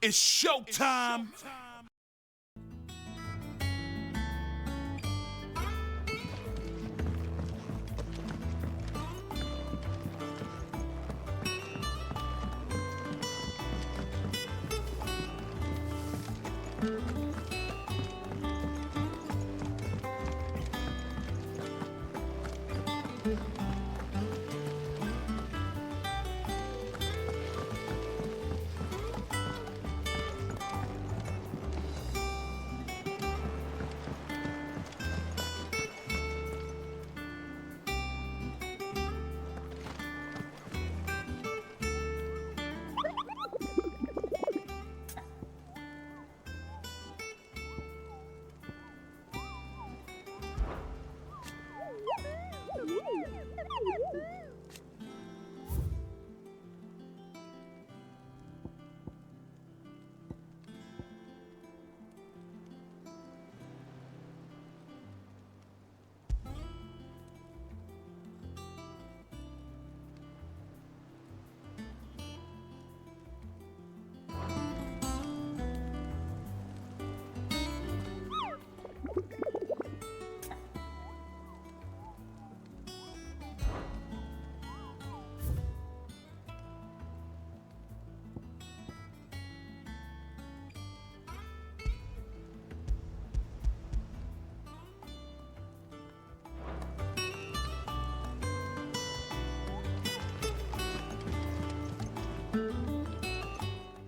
It's showtime.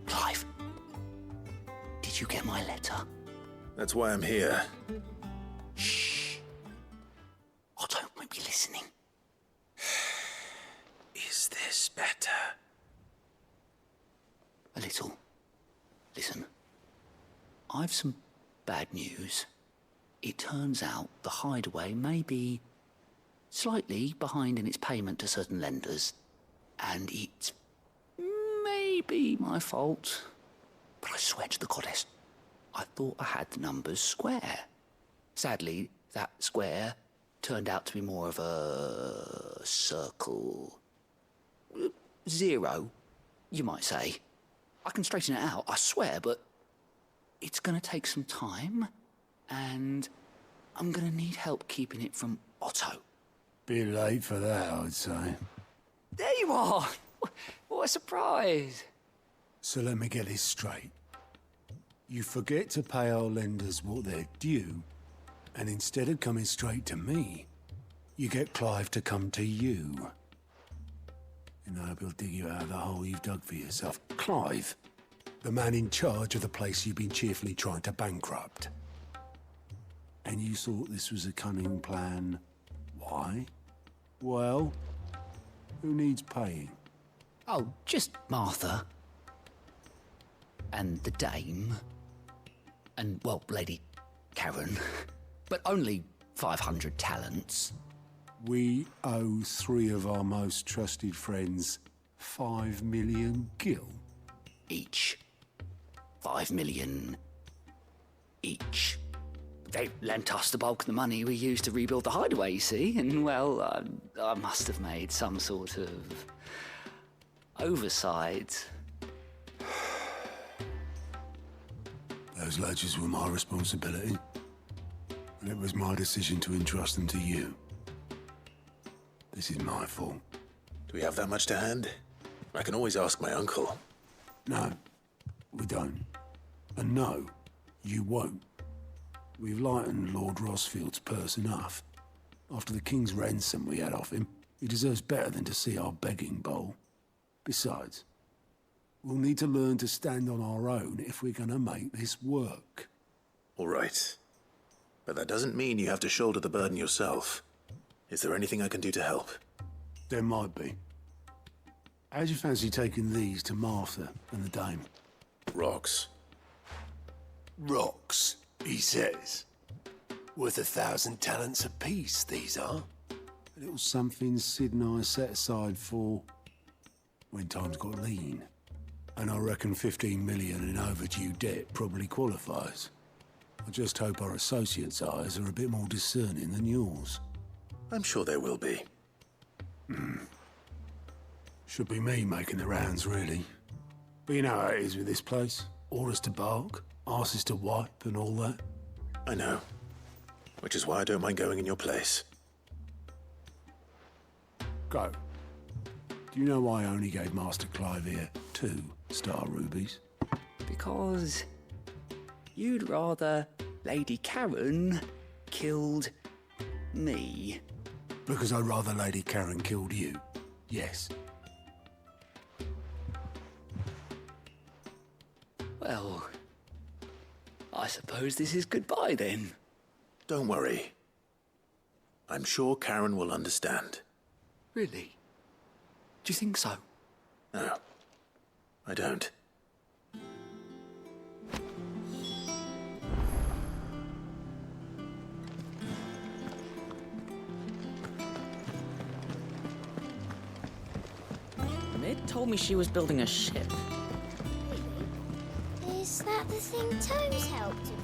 Clive, did you get my letter? That's why I'm here. Shh. Otto might be listening. Is this better? A little. Listen, I've some bad news. It turns out the hideaway may be slightly behind in its payment to certain lenders, and it's maybe my fault. But I swear to the goddess, I thought I had the numbers square. Sadly, that square turned out to be more of a circle. 0, you might say. I can straighten it out, I swear, but it's gonna take some time, and I'm gonna need help keeping it from Otto. Bit late for that, I'd say. There you are! What a surprise! So let me get this straight. You forget to pay our lenders what they're due, and instead of coming straight to me, you get Clive to come to you. And I hope he'll dig you out of the hole you've dug for yourself. Clive, the man in charge of the place you've been cheerfully trying to bankrupt. And you thought this was a cunning plan. Why? Well, who needs paying? Oh, just Martha. And the dame. And, well, Lady Karen. But only 500 talents. We owe 3 of our most trusted friends 5 million gil. Each. 5 million each. They lent us the bulk of the money we used to rebuild the hideaway, you see, and, well, I must have made some sort of oversight. Those ledgers were my responsibility, and it was my decision to entrust them to you. This is my fault. Do we have that much to hand? I can always ask my uncle. No, we don't. And no, you won't. We've lightened Lord Rosfield's purse enough. After the king's ransom we had off him, he deserves better than to see our begging bowl. Besides, we'll need to learn to stand on our own if we're gonna make this work. All right. But that doesn't mean you have to shoulder the burden yourself. Is there anything I can do to help? There might be. How'd you fancy taking these to Martha and the dame? Rocks. Rocks, he says. Worth 1,000 talents apiece, these are. A little something Sid and I set aside for when times got lean. And I reckon 15 million in overdue debt probably qualifies. I just hope our associates' eyes are a bit more discerning than yours. I'm sure there will be. Should be me making the rounds, really. But you know how it is with this place. Orders to bark, arses to wipe, and all that. I know. Which is why I don't mind going in your place. Go. Do you know why I only gave Master Clive here 2 star rubies? Because you'd rather Lady Karen killed me. Because I'd rather Lady Karen killed you. Yes. Well, I suppose this is goodbye then. Don't worry. I'm sure Karen will understand. Really? Do you think so? No, I don't. Mid told me she was building a ship. Is that the thing Tomes helped to build?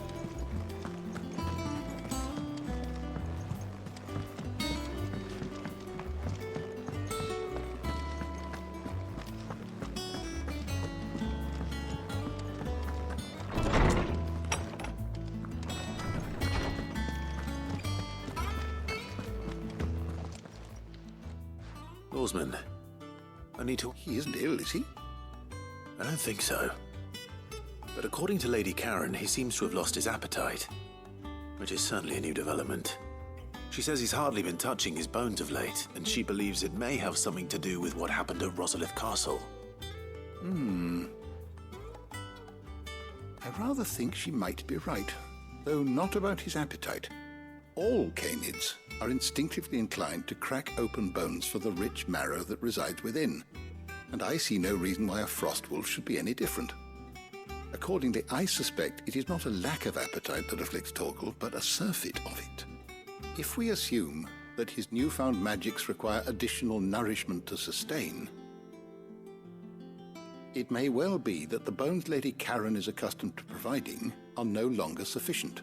Oarsman, I need to... He isn't ill, is he? I don't think so. But according to Lady Karen, he seems to have lost his appetite. Which is certainly a new development. She says he's hardly been touching his bones of late, and she believes it may have something to do with what happened at Rosalith Castle. I rather think she might be right, though not about his appetite. All canids are instinctively inclined to crack open bones for the rich marrow that resides within, and I see no reason why a frostwolf should be any different. Accordingly, I suspect it is not a lack of appetite that afflicts Torgal, but a surfeit of it. If we assume that his newfound magics require additional nourishment to sustain, it may well be that the bones Lady Karen is accustomed to providing are no longer sufficient.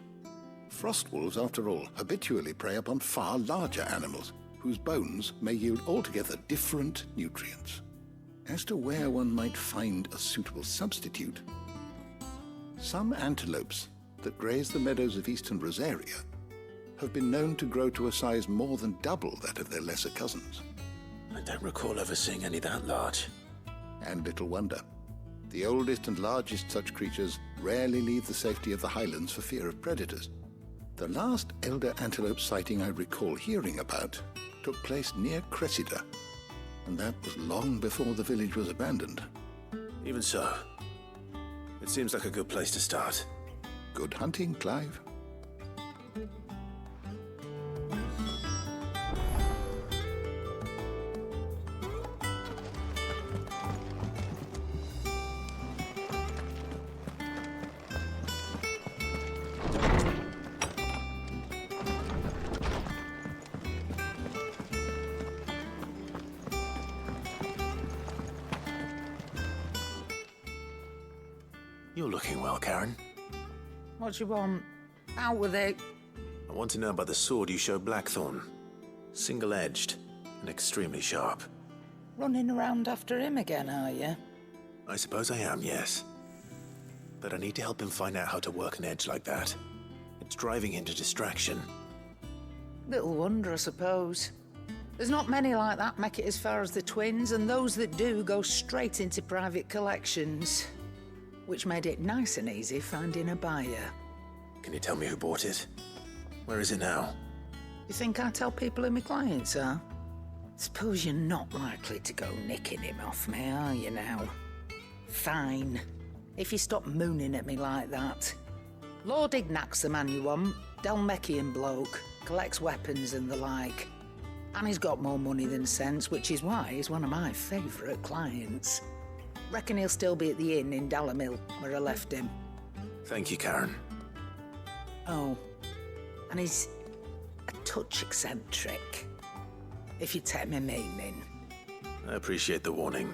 Frostwolves, after all, habitually prey upon far larger animals, whose bones may yield altogether different nutrients. As to where one might find a suitable substitute, some antelopes that graze the meadows of eastern Rosaria have been known to grow to a size more than double that of their lesser cousins. I don't recall ever seeing any that large. And little wonder. The oldest and largest such creatures rarely leave the safety of the highlands for fear of predators. The last elder antelope sighting I recall hearing about took place near Cressida, and that was long before the village was abandoned. Even so, it seems like a good place to start. Good hunting, Clive. You're looking well, Karen. What do you want? Out with it. I want to know about the sword you showed Blackthorn. Single-edged and extremely sharp. Running around after him again, are you? I suppose I am, yes. But I need to help him find out how to work an edge like that. It's driving him to distraction. Little wonder, I suppose. There's not many like that make it as far as the twins, and those that do go straight into private collections. Which made it nice and easy finding a buyer. Can you tell me who bought it? Where is it now? You think I tell people who my clients are? Suppose you're not likely to go nicking him off me, are you now? Fine. If you stop mooning at me like that. Lord Ignac's the man you want. Dalmekian bloke. Collects weapons and the like. And he's got more money than sense, which is why he's one of my favourite clients. Reckon he'll still be at the inn in Dalamil, where I left him. Thank you, Karen. Oh, and he's a touch eccentric, if you take my meaning. I appreciate the warning.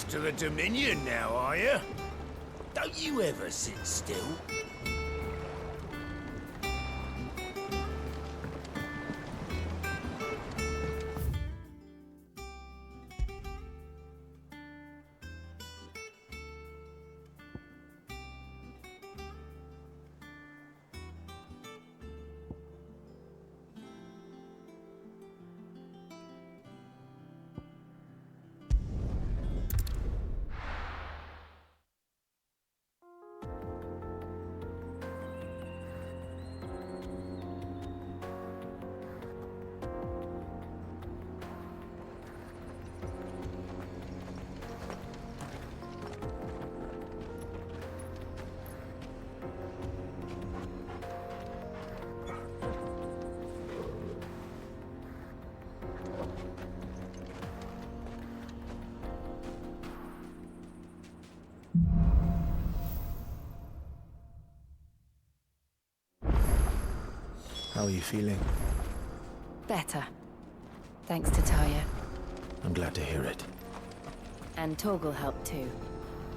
Master of the Dominion now, are you? Don't you ever sit still? How are you feeling? Better. Thanks to Taya. I'm glad to hear it. And Torgal helped too.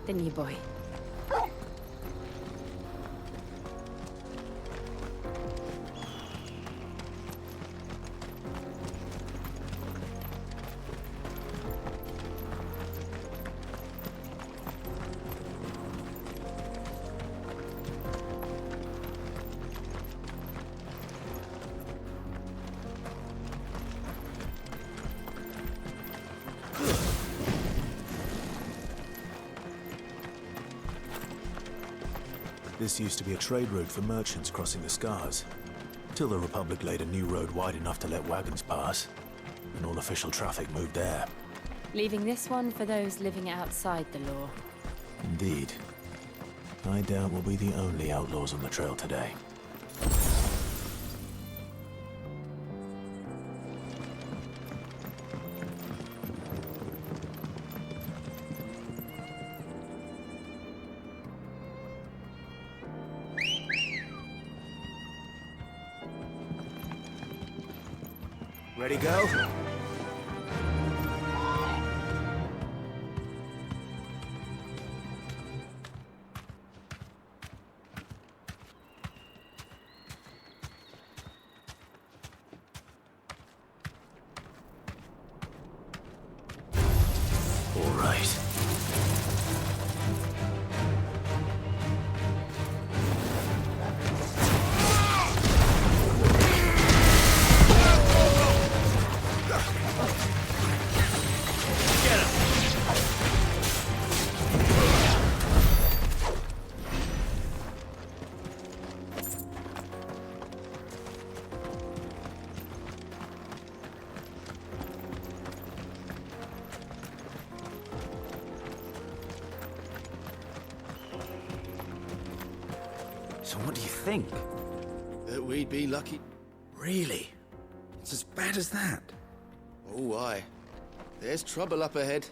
Didn't you, boy? This used to be a trade route for merchants crossing the Scars, till the Republic laid a new road wide enough to let wagons pass, and all official traffic moved there. Leaving this one for those living outside the law. Indeed. I doubt we'll be the only outlaws on the trail today. Ready, go? All right. So what do you think? That we'd be lucky. Really? It's as bad as that? Oh, aye. There's trouble up ahead.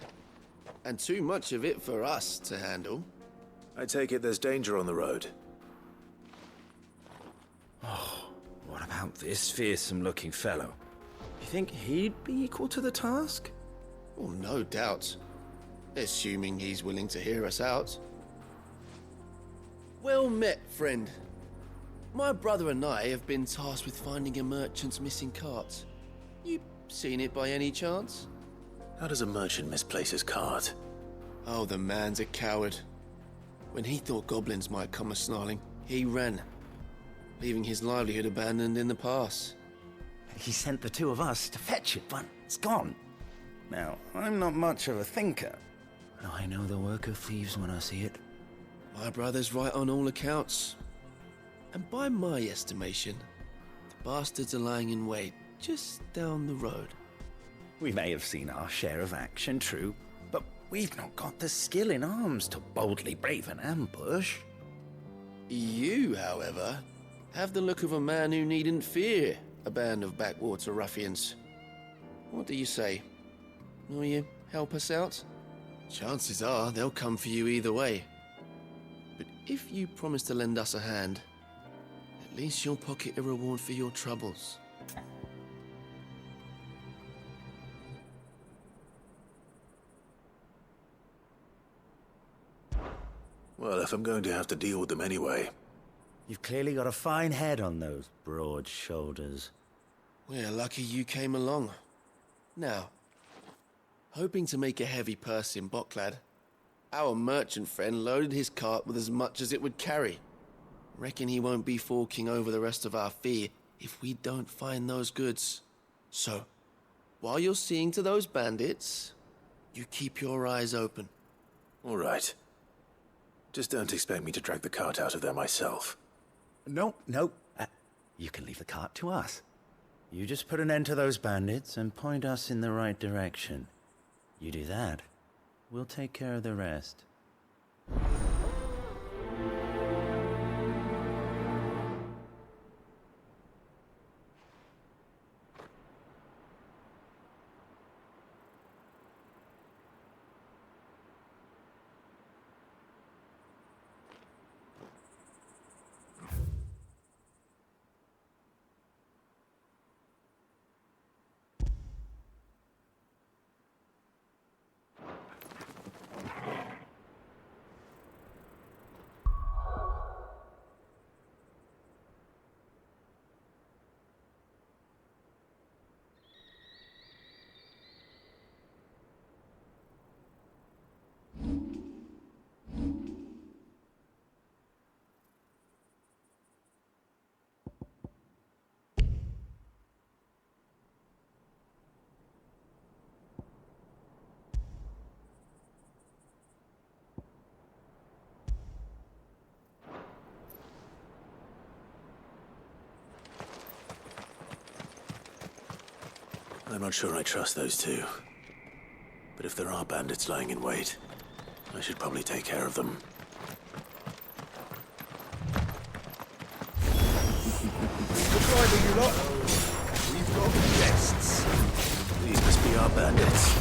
And too much of it for us to handle. I take it there's danger on the road. What about this fearsome-looking fellow? You think he'd be equal to the task? Oh, no doubt. Assuming he's willing to hear us out. Well met, friend. My brother and I have been tasked with finding a merchant's missing cart. You seen it by any chance? How does a merchant misplace his cart? Oh, the man's a coward. When he thought goblins might come a-snarling, he ran, leaving his livelihood abandoned in the pass. He sent the two of us to fetch it, but it's gone. Now, I'm not much of a thinker. But I know the work of thieves when I see it. My brother's right on all accounts. And by my estimation, the bastards are lying in wait just down the road. We may have seen our share of action, true, but we've not got the skill in arms to boldly brave an ambush. You, however, have the look of a man who needn't fear a band of backwater ruffians. What do you say? Will you help us out? Chances are they'll come for you either way. But if you promise to lend us a hand, at least you'll pocket a reward for your troubles. Well, if I'm going to have to deal with them anyway. You've clearly got a fine head on those broad shoulders. We're lucky you came along. Now, hoping to make a heavy purse in Boklad, our merchant friend loaded his cart with as much as it would carry. Reckon he won't be forking over the rest of our fee if we don't find those goods. So, while you're seeing to those bandits, you keep your eyes open. All right. Just don't expect me to drag the cart out of there myself. No. You can leave the cart to us. You just put an end to those bandits and point us in the right direction. You do that, we'll take care of the rest. I'm not sure I trust those two. But if there are bandits lying in wait, I should probably take care of them. Goodbye, you lot. We've got guests. These must be our bandits.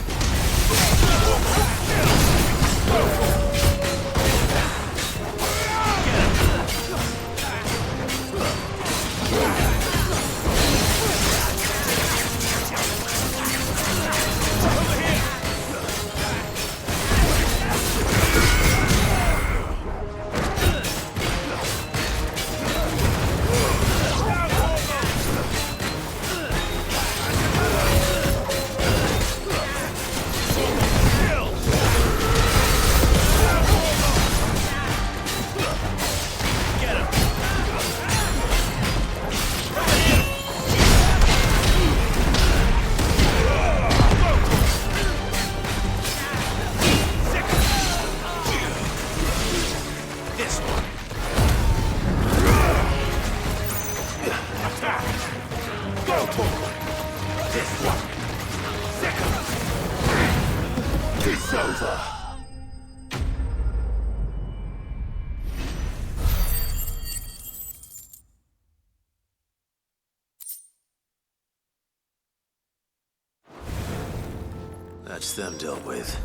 That's them dealt with.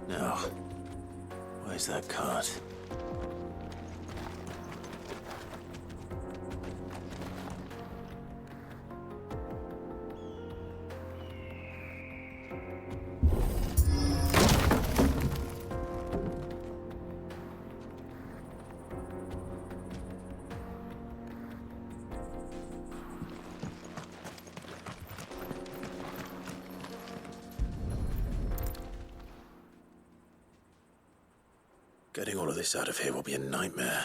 Now, where's that cart? Getting all of this out of here will be a nightmare.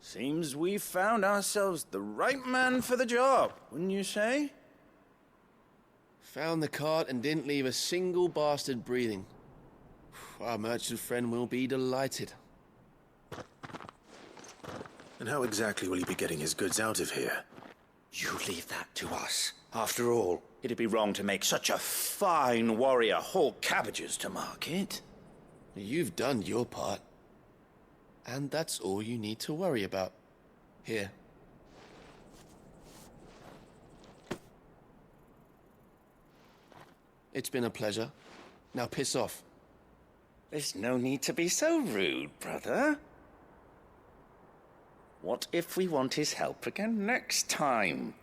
Seems we've found ourselves the right man for the job, wouldn't you say? Found the cart and didn't leave a single bastard breathing. Our merchant friend will be delighted. And how exactly will he be getting his goods out of here? You leave that to us. After all, it'd be wrong to make such a fine warrior haul cabbages to market. You've done your part. And that's all you need to worry about. Here. It's been a pleasure. Now piss off. There's no need to be so rude, brother. What if we want his help again next time?